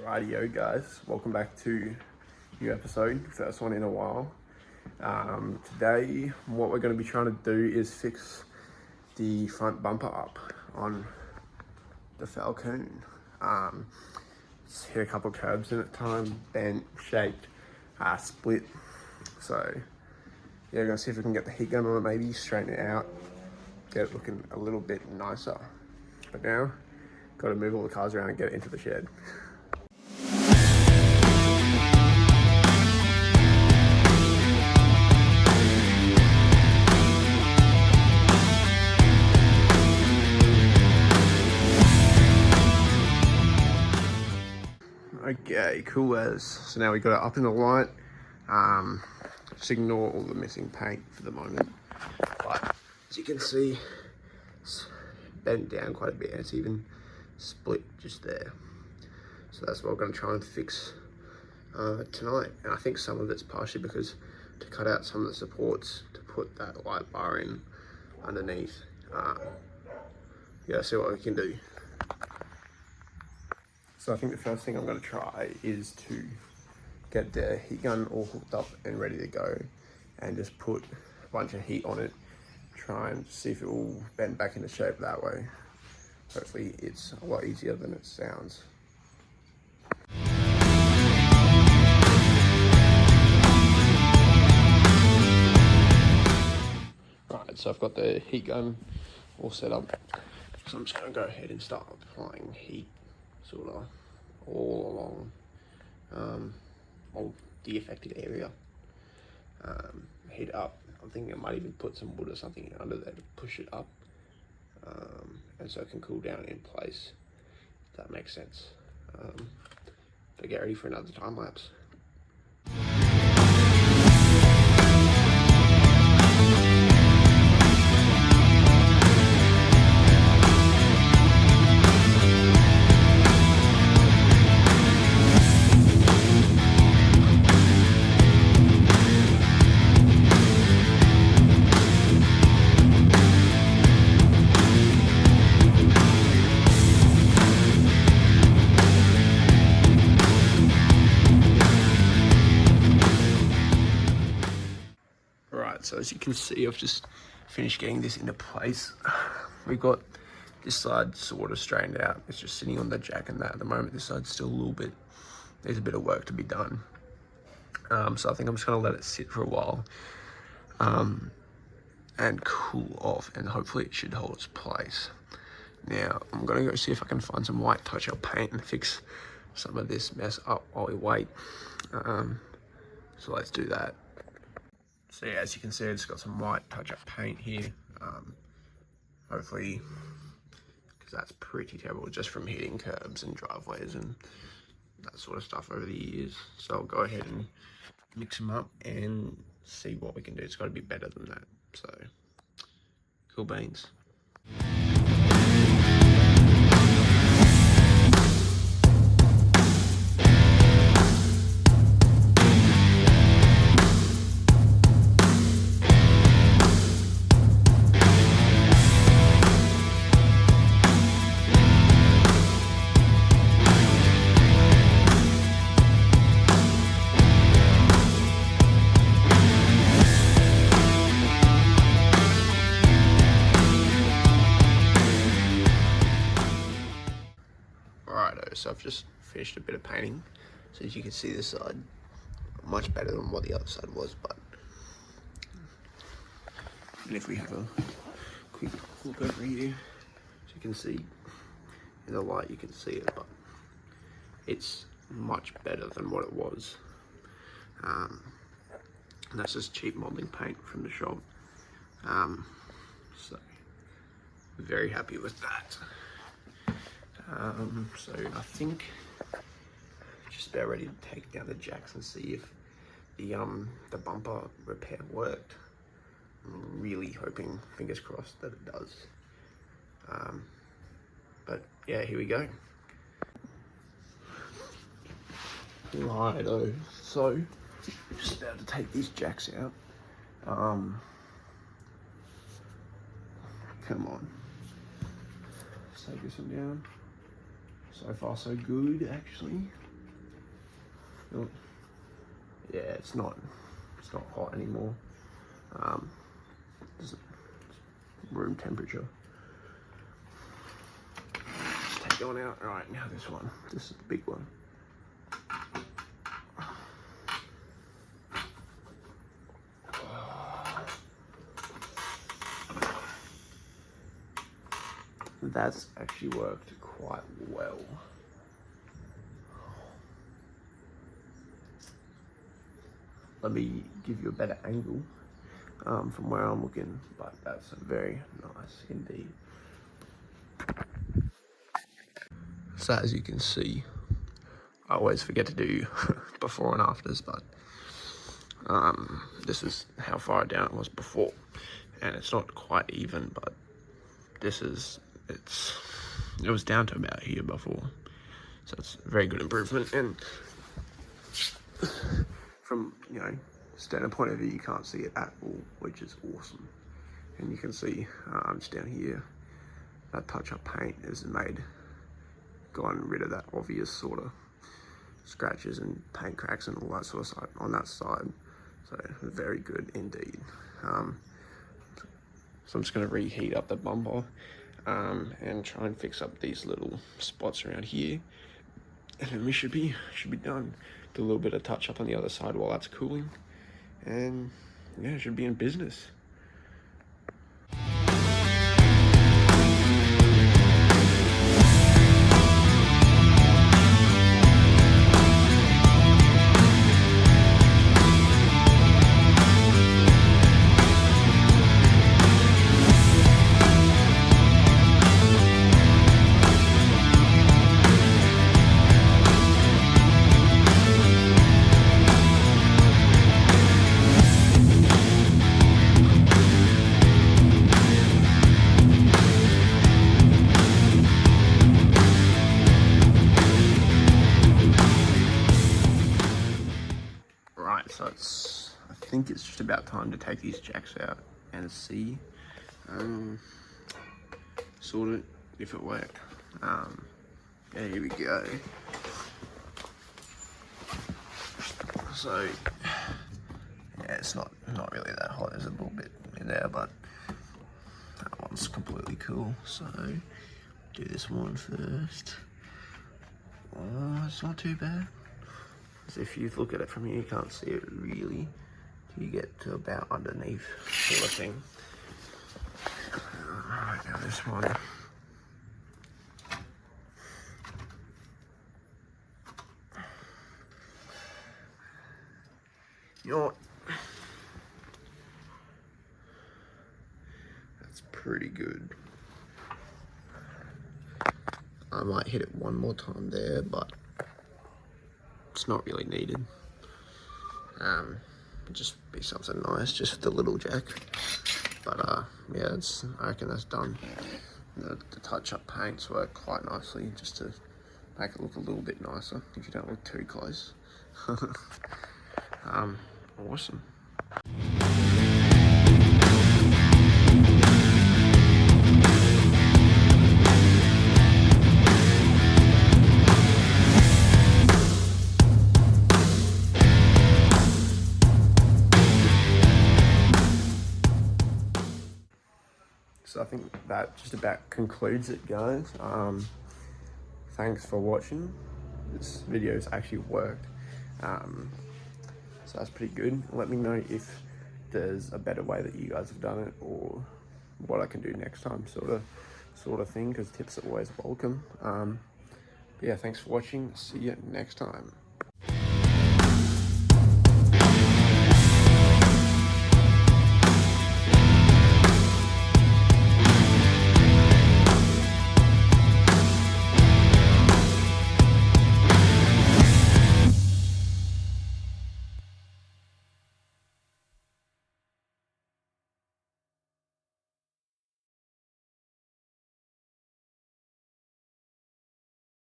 Rightio guys, welcome back to a new episode, first one in a while. Today what we're going to be trying to do is fix the front bumper up on the Falcon. It's hit a couple of curbs in it time, bent, shaped, split. So yeah, we're going to see if we can get the heat gun on it, maybe straighten it out, get it looking a little bit nicer. But now, got to move all the cars around and get it into the shed. Okay, cool as. So now we got it up in the light. Just ignore all the missing paint for the moment. But as you can see, it's bent down quite a bit and it's even split just there. So that's what we're going to try and fix tonight. And I think some of it's partially because to cut out some of the supports to put that light bar in underneath. Yeah, see what we can do. So I think the first thing I'm going to try is to get the heat gun all hooked up and ready to go and just put a bunch of heat on it, try and see if it will bend back into shape that way. Hopefully it's a lot easier than it sounds. Right, so I've got the heat gun all set up. So I'm just going to go ahead and start applying heat sort of all along all the affected area. Heat up. I'm thinking I might even put some wood or something under there to push it up, and so it can cool down in place, if that makes sense. But get ready for another time lapse. So as you can see, I've just finished getting this into place. We've got this side sort of straightened out. It's just sitting on the jack and that at the moment. This side's still a little bit, there's a bit of work to be done. So I think I'm just gonna let it sit for a while and cool off, and hopefully it should hold its place. Now, I'm gonna go see if I can find some white touch-up paint and fix some of this mess up while we wait. So let's do that. So yeah, as you can see, I just got some white touch-up paint here. Hopefully, because that's pretty terrible just from hitting curbs and driveways and that sort of stuff over the years. So I'll go ahead and mix them up and see what we can do. It's got to be better than that. So, cool beans. So I've just finished a bit of painting. So as you can see, this side much better than what the other side was. But and if we have a quick look over here, so you can see in the light, you can see it, but it's much better than what it was. And that's just cheap modeling paint from the shop. So very happy with that. So I think just about ready to take down the jacks and see if the bumper repair worked. I'm really hoping, fingers crossed, that it does. But yeah, here we go. Righto, so just about to take these jacks out. Come on. Let's take this one down. So far so good, actually. Yeah, it's not hot anymore. Just room temperature. Just take that one out. All right, now this one. This is the big one. That's actually worked quite well. Let me give you a better angle from where I'm looking, but that's very nice indeed. So as you can see, I always forget to do before and afters, but this is how far down it was before, and it's not quite even, but this is, it was down to about here before, so it's a very good improvement. And from, you know, standard point of view, you can't see it at all, which is awesome. And you can see just down here, that touch-up paint is gotten rid of that obvious sort of scratches and paint cracks and all that sort of side on that side. So very good indeed. So I'm just going to reheat up the bumper and try and fix up these little spots around here, and then we should be done. Do a little bit of touch up on the other side while that's cooling, and yeah, it should be in business. So I think it's just about time to take these jacks out and see sort of if it worked. Yeah, here we go. So yeah, it's not really that hot. There's a little bit in there, but that one's completely cool. So do this one first. Oh, it's not too bad. So if you look at it from here, you can't see it really till you get to about underneath sort of thing. Alright, now this one. You know what? That's pretty good. I might hit it one more time there, but it's not really needed. Just be something nice, just with the little jack. But yeah, I reckon that's done. The touch-up paints work quite nicely, just to make it look a little bit nicer if you don't look too close. Awesome. So I think that just about concludes it, guys. Thanks for watching. This video's actually worked. So that's pretty good. Let me know if there's a better way that you guys have done it, or what I can do next time, sort of thing, because tips are always welcome. But yeah, thanks for watching. See you next time.